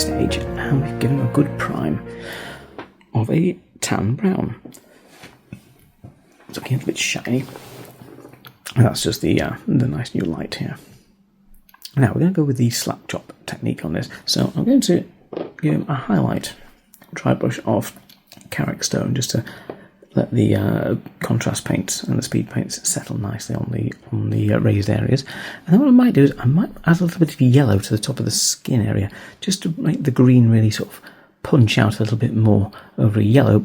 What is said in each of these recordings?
stage, and we've given them a good prime of a tan brown. It's looking a bit shiny. That's just the nice new light here. Now we're going to go with the Slapchop technique on this. So I'm going to give him a highlight dry brush of Carrick Stone just to let the contrast paints and the speed paints settle nicely on the raised areas. And then what I might do is I might add a little bit of yellow to the top of the skin area just to make the green really sort of punch out a little bit more over a yellow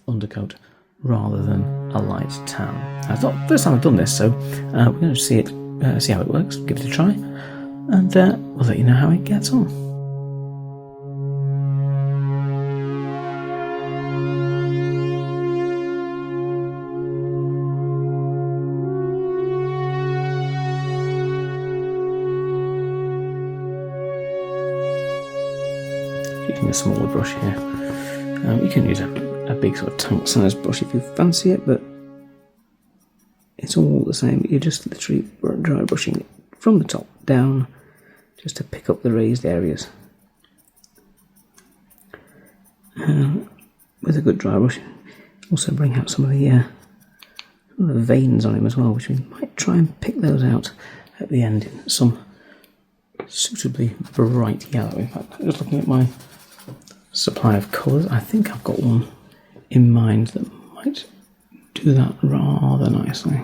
undercoat rather than a light tan. It's not the first time I've done this, so we're going to see how it works, give it a try, and we'll let you know how it gets on. Using a smaller brush here. You can use a big sort of tank size brush if you fancy it, but it's all the same. You're just literally dry brushing it from the top down just to pick up the raised areas. With a good dry brush, also bring out some of the veins on him as well, which we might try and pick those out at the end in some suitably bright yellow. In fact, just looking at my supply of colours, I think I've got one in mind that might do that rather nicely.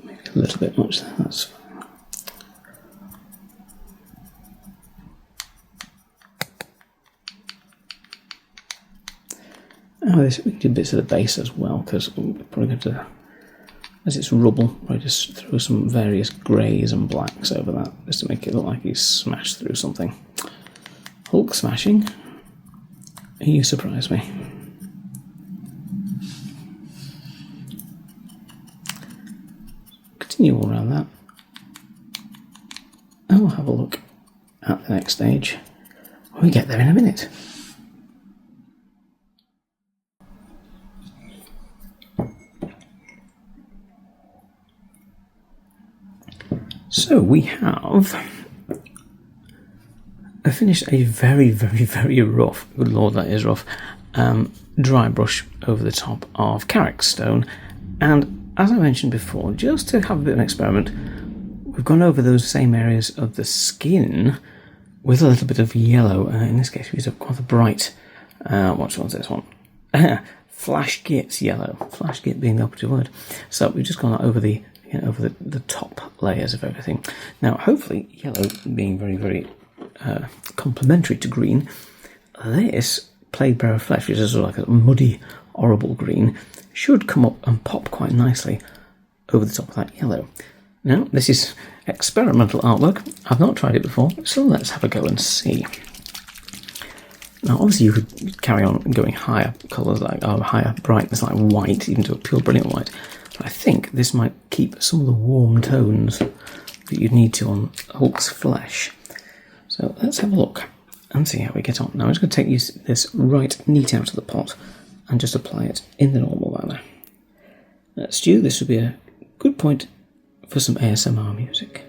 Maybe a little bit much there, that's fine. We can do bits of the base as well, because we're probably going to, as it's rubble, probably just throw some various greys and blacks over that, just to make it look like he's smashed through something. Hulk smashing. You surprise me. Continue all around that. And we'll have a look at the next stage when we get there in a minute. So we have finished a very, very, very rough, good lord that is rough, dry brush over the top of Carrick Stone. And as I mentioned before, just to have a bit of an experiment, we've gone over those same areas of the skin with a little bit of yellow. In this case we used quite a bright, what one's this one? Flash Git yellow. Flash Git being the operative word. So we've just gone over the top layers of everything. Now hopefully yellow being very, very complementary to green, this Plague Bearer Flesh, which is sort of like a muddy, horrible green, should come up and pop quite nicely over the top of that yellow. Now, this is experimental artwork. I've not tried it before, so let's have a go and see. Now, obviously, you could carry on going higher colours, like higher brightness, like white, even to a pure brilliant white. But I think this might keep some of the warm tones that you'd need to on Hulk's flesh. So let's have a look and see how we get on. Now I'm just going to take this right neat out of the pot and just apply it in the normal manner. Stu, this would be a good point for some ASMR music.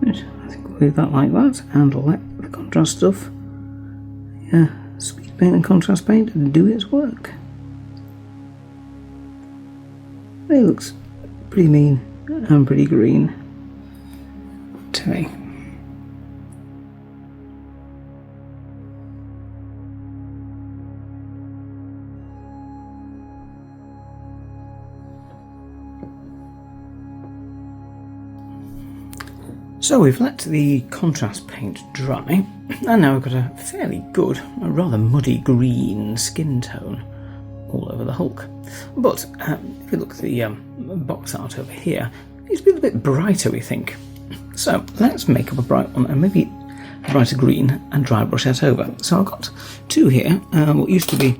Right, I think we'll leave that like that and let the contrast stuff, speed paint and contrast paint, do its work. It looks pretty mean and pretty green to me. So we've let the contrast paint dry, and now we've got a fairly good, a rather muddy green skin tone all over the Hulk. But if you look at the box art over here, it needs to be a little bit brighter, we think. So let's make up a bright one, and maybe a brighter green, and dry brush that over. So I've got two here, what used to be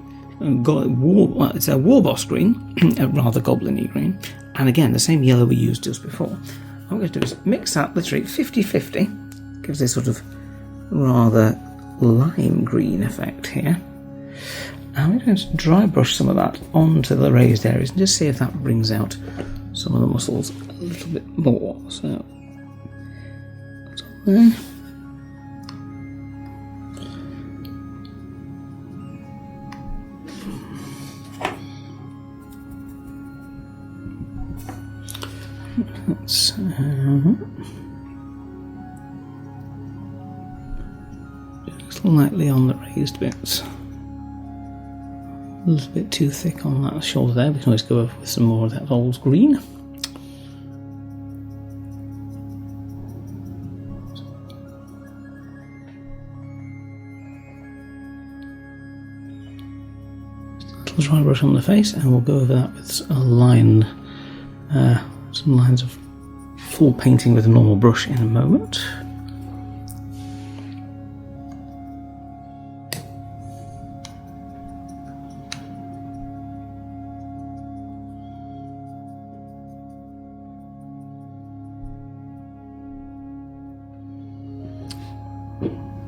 it's a Warboss green, a rather goblin-y green, and again the same yellow we used just before. What I'm going to do is mix that literally 50-50, gives this sort of rather lime green effect here. And we're going to dry brush some of that onto the raised areas and just see if that brings out some of the muscles a little bit more. So that's all there. That's just lightly on the raised bits. A little bit too thick on that shoulder there. We can always go over with some more of that old green. Just a little dry brush on the face, and we'll go over that with a line. Some lines of full painting with a normal brush in a moment.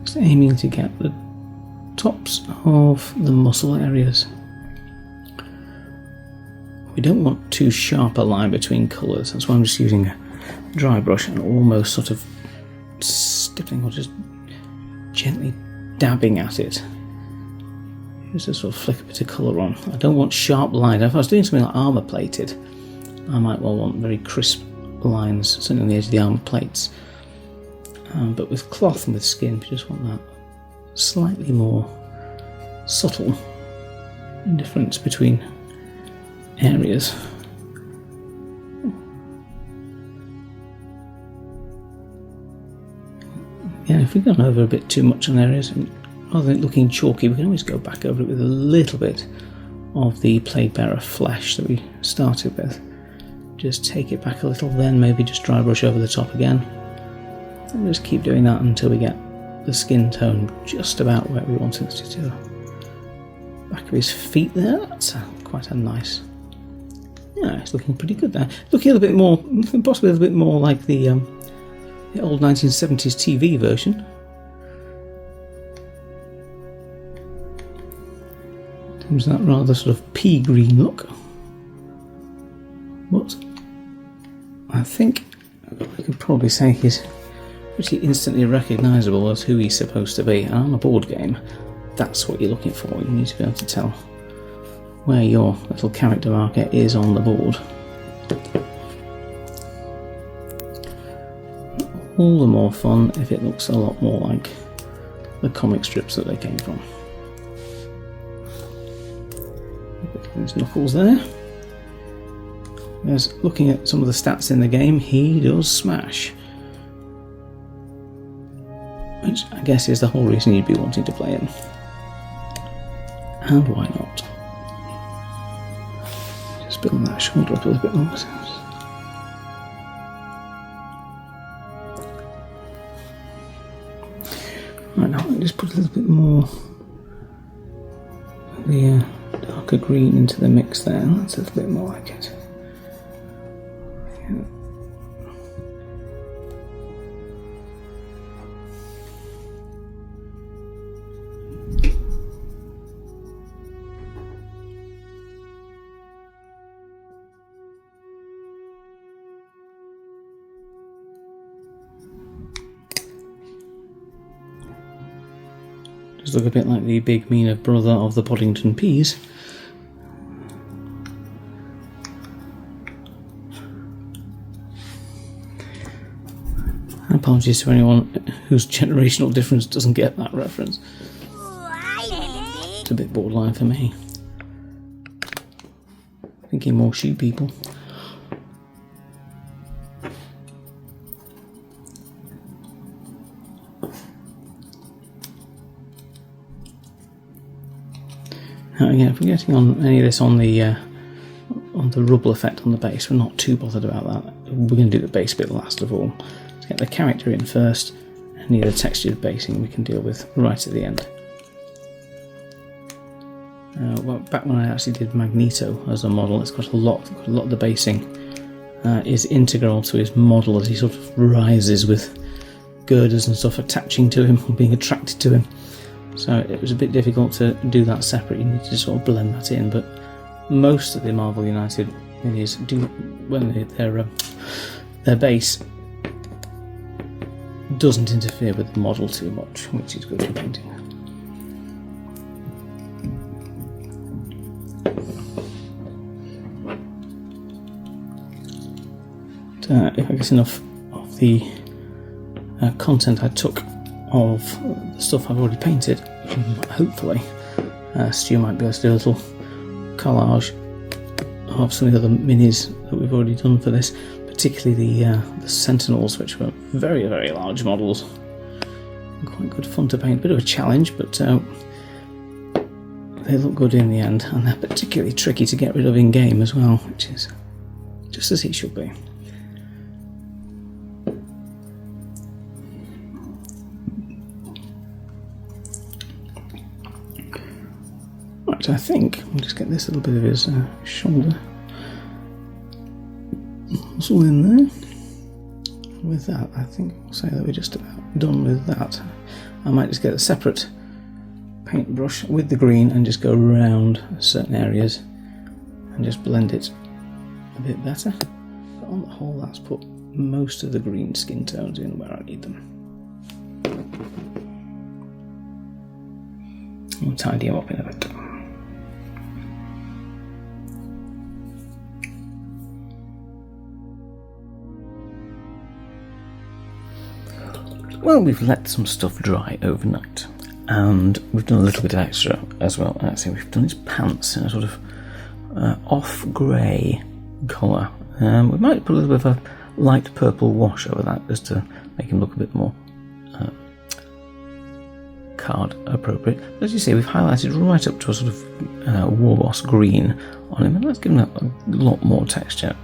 Just aiming to get the tops of the muscle areas. We don't want too sharp a line between colours, that's why I'm just using a dry brush and almost sort of stippling or just gently dabbing at it. Just to sort of flick a bit of colour on. I don't want sharp lines. If I was doing something like armour plated, I might well want very crisp lines sitting on the edge of the armour plates. But with cloth and with skin, we just want that slightly more subtle difference between areas. Yeah, if we've gone over a bit too much on areas, and rather than it looking chalky, we can always go back over it with a little bit of the Plague Bearer flesh that we started with. Just take it back a little, then maybe just dry brush over the top again. And just keep doing that until we get the skin tone just about where we want it to do. Back of his feet there, that's quite a nice. Yeah, it's looking pretty good there. Looking a little bit more, possibly a little bit more like the old 1970s TV version. In terms of that rather sort of pea green look. But I think we could probably say he's pretty instantly recognisable as who he's supposed to be. And on a board game, that's what you're looking for. You need to be able to tell where your little character marker is on the board. All the more fun if it looks a lot more like the comic strips that they came from. His knuckles there. As looking at some of the stats in the game, he does smash. Which I guess is the whole reason you'd be wanting to play him. And why not? Just build that shoulder up a little bit more. Right, now I'll just put a little bit more of the darker green into the mix there. That's a little bit more like it. Yeah. Does look a bit like the big meaner brother of the Poddington peas. Apologies to anyone whose generational difference doesn't get that reference. It's a bit borderline for me. Thinking more shoe people. Now again, if we're getting on any of this on the rubble effect on the base, we're not too bothered about that. We're going to do the base bit last of all. To get the character in first, any of the textured basing we can deal with right at the end. Well, back when I actually did Magneto as a model, it's got a lot of the basing is integral to his model as he sort of rises with girders and stuff attaching to him or being attracted to him. So it was a bit difficult to do that separate. You need to sort of blend that in, but most of the Marvel United minis do, when their base doesn't interfere with the model too much, which is good for painting. If I get enough of the content I took of the stuff I've already painted, hopefully Stu might be able to do a little collage of some of the other minis that we've already done for this, particularly the Sentinels, which were very, very large models. Quite good fun to paint, bit of a challenge, but they look good in the end, and they're particularly tricky to get rid of in game as well, which is just as it should be. Right, I think we'll just get this little bit of his shoulder muscle in there. With that, I think we'll say that we're just about done with that. I might just get a separate paintbrush with the green and just go around certain areas and just blend it a bit better. But on the whole, that's put most of the green skin tones in where I need them. I'll tidy them up in a bit. Well, we've let some stuff dry overnight, and we've done a little bit of extra as well. Actually, we've done his pants in a sort of off-grey colour. We might put a little bit of a light purple wash over that just to make him look a bit more card appropriate. But as you see, we've highlighted right up to a sort of warboss green on him, and that's given a lot more texture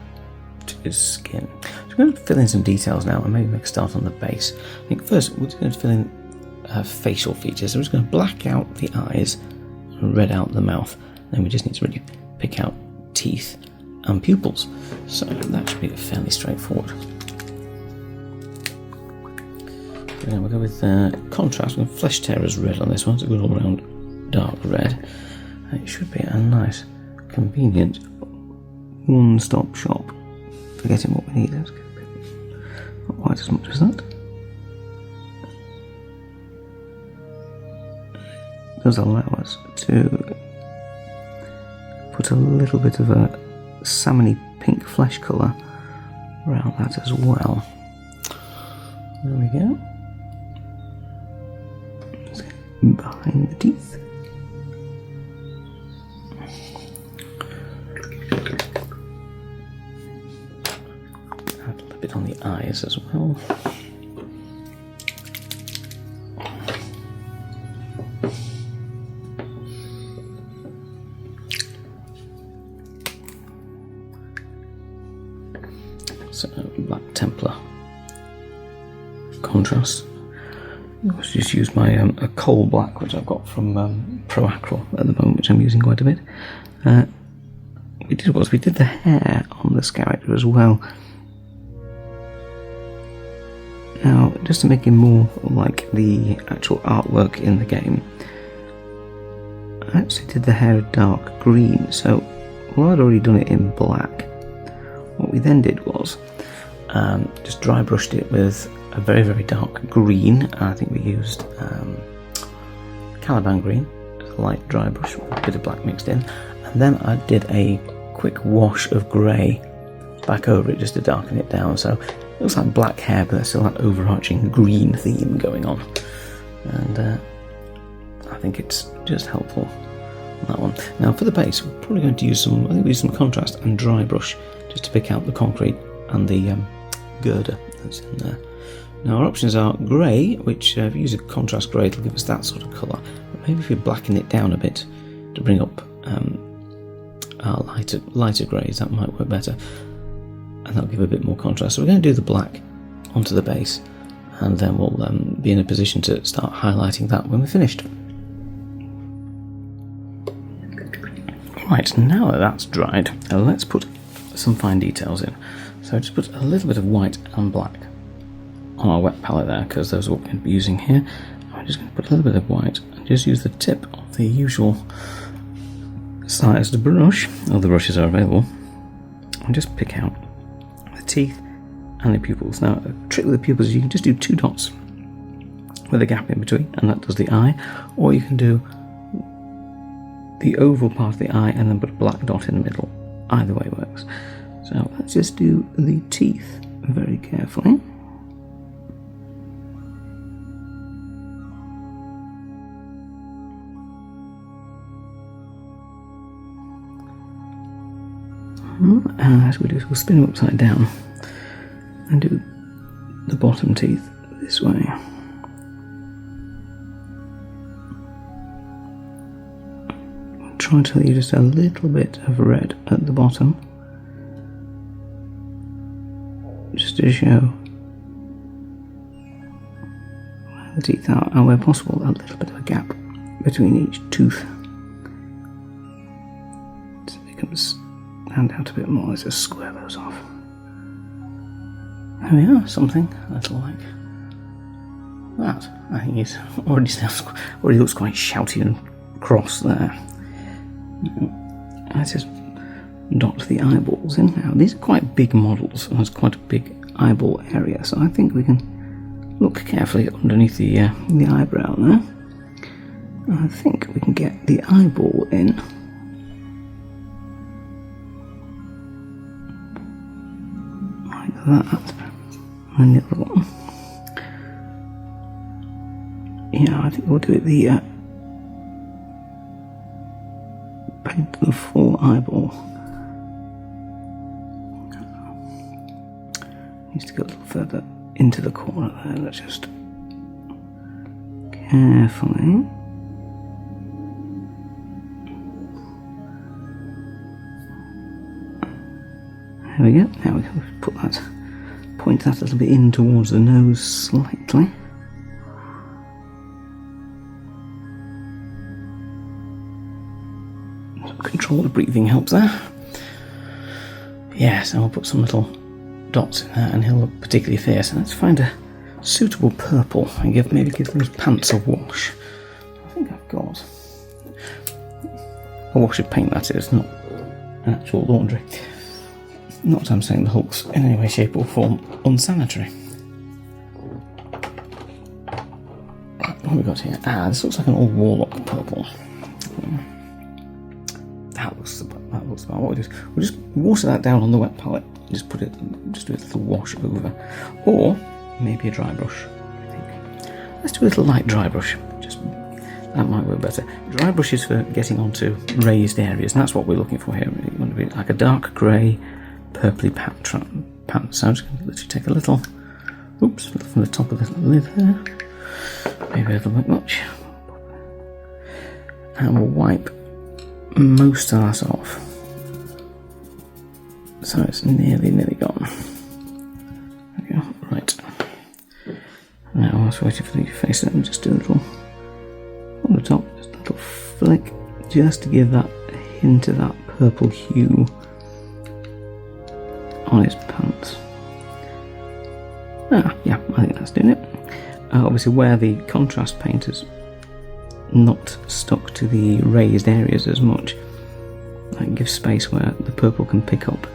to his skin. So I'm going to fill in some details now and maybe make a start on the base. I think first we're just going to fill in facial features. So we're just going to black out the eyes and red out the mouth. Then we just need to really pick out teeth and pupils. So that should be fairly straightforward. We'll go with contrast. We're going to flesh tearers red on this one. It's a good all-round dark red. And it should be a nice, convenient one-stop shop for getting what we need. Not quite as much as that. It does allow us to put a little bit of a salmony pink flesh colour around that as well. There we go. Behind the teeth. Add a little bit on the eyes as well. So black Templar contrast. I'll just use my a coal black, which I've got from Pro Acryl at the moment, which I'm using quite a bit. What we did was we did the hair on this character as well. Now, just to make him more like the actual artwork in the game, I actually did the hair a dark green. So, although I'd already done it in black, what we then did was just dry brushed it with a very, very dark green. I think we used Caliban green, a light dry brush with a bit of black mixed in, and then I did a quick wash of grey back over it just to darken it down, so it looks like black hair, but there's still that overarching green theme going on, and I think it's just helpful on that one. Now for the base, we're probably going to use some contrast and dry brush just to pick out the concrete and the girder that's in there. Now our options are grey, which if you use a contrast grey it'll give us that sort of colour, but maybe if we blacken it down a bit to bring up our lighter greys, that might work better, and that'll give a bit more contrast. So we're going to do the black onto the base, and then we'll be in a position to start highlighting that when we're finished. Right, now that that's dried, let's put some fine details in. So just put a little bit of white and black on our wet palette there, because those are what we're going to be using here. I'm just going to put a little bit of white and just use the tip of the usual sized brush, all the brushes are available, and just pick out the teeth and the pupils. Now, the trick with the pupils is you can just do 2 dots with a gap in between, and that does the eye, or you can do the oval part of the eye and then put a black dot in the middle. Either way works. So let's just do the teeth very carefully. And as we do, we'll spin them upside down and do the bottom teeth this way. Try to leave just a little bit of red at the bottom, just to show where the teeth are, and where possible a little bit of a gap between each tooth, so they can stand out a bit more. Let's just square those off. There we are, something a little like that. I think it already looks quite shouty and cross there. Let's just dot the eyeballs in. Now these are quite big models, and there's quite a big eyeball area, so I think we can look carefully underneath the eyebrow there. I think we can get the eyeball in. Like that. And the other one. Yeah, I think we'll do it paint the full eyeball. Needs to go a little further into the corner there. Let's just carefully. There we go. Now we can point that a little bit in towards the nose slightly. Controlled breathing helps there. Yes, and we'll put some little dots in there, and he'll look particularly fierce. And let's find a suitable purple and maybe give those pants a wash. I think I've got a wash of paint, that is, not an actual laundry. Not that I'm saying the Hulk's in any way, shape or form unsanitary. What have we got here? This looks like an old Warlock purple. That looks about what we'll just water that down on the wet palette. Just do a little wash over, or maybe a dry brush. I think let's do a little light dry brush. That might work better. Dry brush is for getting onto raised areas, and that's what we're looking for here. We want to be like a dark grey, purpley pattern. So I'm just going to literally take a little from the top of the lid there, maybe a little bit much, and we'll wipe most of that off, so it's nearly gone. There we go. Right, now I was waiting for the face. Let me just do a little on the top, just a little flick, just to give that hint of that purple hue on his pants. Yeah, I think that's doing it. Obviously where the contrast paint is not stuck to the raised areas as much, that gives space where the purple can pick up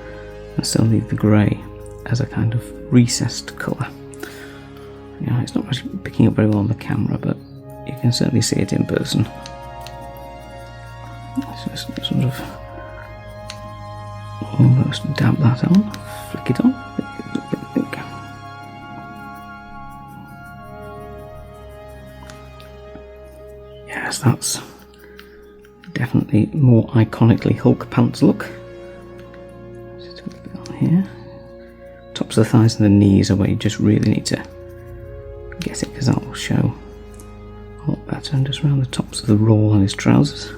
and still leave the grey as a kind of recessed colour. Yeah, it's not actually picking up very well on the camera, but you can certainly see it in person. Let's just sort of almost dab that on, flick it on. Yes, that's definitely more iconically Hulk pants look. Just a little bit on here. Tops of the thighs and the knees are where you just really need to get it, because that will show a lot better. And just around the tops of the roll on his trousers.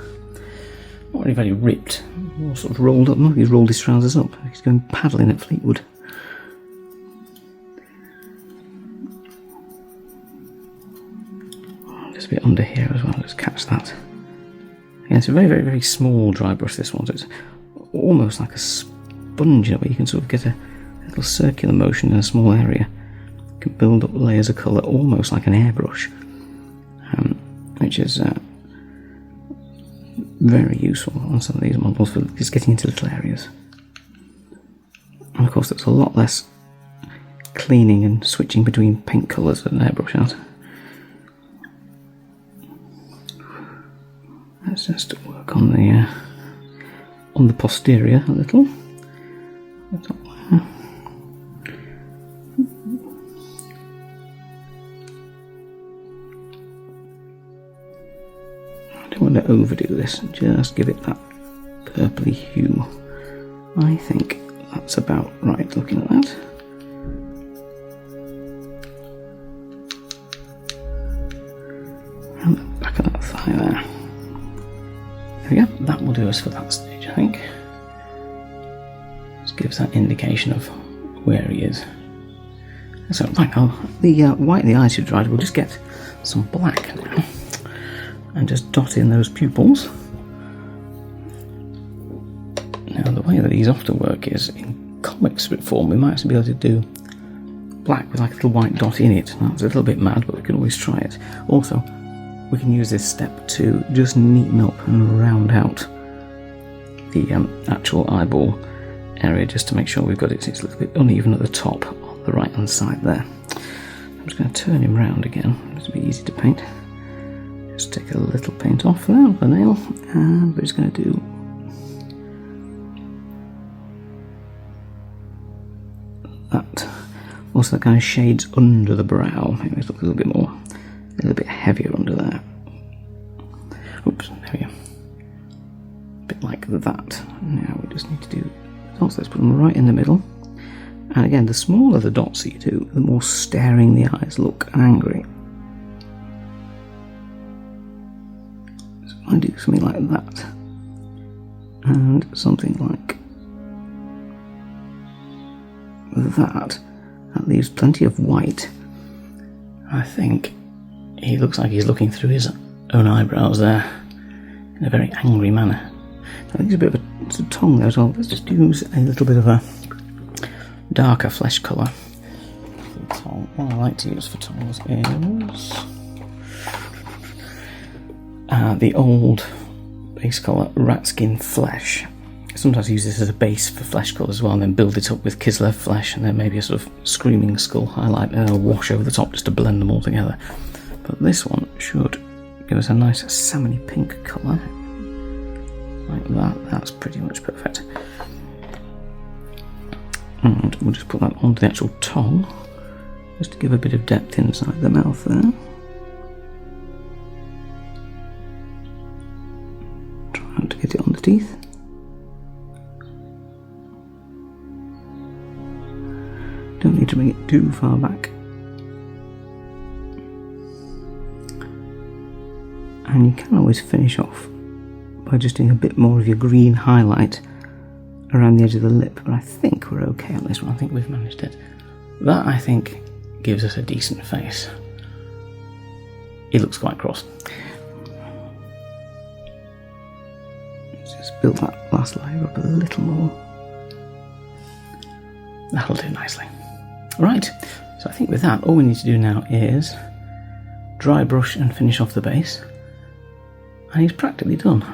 Not really very ripped, more sort of rolled up. Look, he's rolled his trousers up. He's going paddling at Fleetwood. Just a bit under here as well, just catch that. Yeah, it's a very, very, very small dry brush, this one. So it's almost like a sponge, where you can sort of get a little circular motion in a small area. You can build up layers of colour almost like an airbrush, which is very useful on some of these models for just getting into little areas. And of course, there's a lot less cleaning and switching between paint colours than an airbrush has. Let's just work on the posterior a little. The top there. I don't want to overdo this, just give it that purpley hue. I think that's about right, looking at that. And the back of that thigh there. There we go, that will do us for that stage, I think. Just gives that indication of where he is. So, right now, the white of the eyes have dried. We'll just get some black now and just dot in those pupils. Now, the way that these often work is in comic strip form, we might actually be able to do black with like a little white dot in it. That's a little bit mad, but we can always try it. Also, we can use this step to just neaten up and round out the actual eyeball area, just to make sure we've got it. It's a little bit uneven at the top on the right hand side there. I'm just going to turn him round again. It's a bit easy to paint. Just take a little paint off there with a nail, and we're just going to do that. Also, that kind of shades under the brow. Maybe it looks a little bit heavier under there. Oops, there we go. A bit like that. Now we just need to do dots. Let's put them right in the middle. And again, the smaller the dots you do, the more staring the eyes look and angry. So I do something like that. And something like that. That leaves plenty of white. I think he looks like he's looking through his own eyebrows there in a very angry manner. I think there's a bit of a tongue there as well. Let's just use a little bit of a darker flesh colour for the tongue. What I like to use for tongues is the old base colour Rat Skin Flesh. Sometimes I use this as a base for flesh colour as well, and then build it up with Kislev Flesh, and then maybe a sort of Screaming Skull highlight, and a wash over the top just to blend them all together. But this one should give us a nice salmony pink colour, like that. That's pretty much perfect. And we'll just put that onto the actual tongue, just to give a bit of depth inside the mouth there. Try not to get it on the teeth. Don't need to bring it too far back. And you can always finish off by just doing a bit more of your green highlight around the edge of the lip, but I think we're okay on this one. I think we've managed it. That, I think, gives us a decent face. He looks quite cross. Let's just build that last layer up a little more. That'll do nicely. Right, so I think with that, all we need to do now is dry brush and finish off the base, and he's practically done.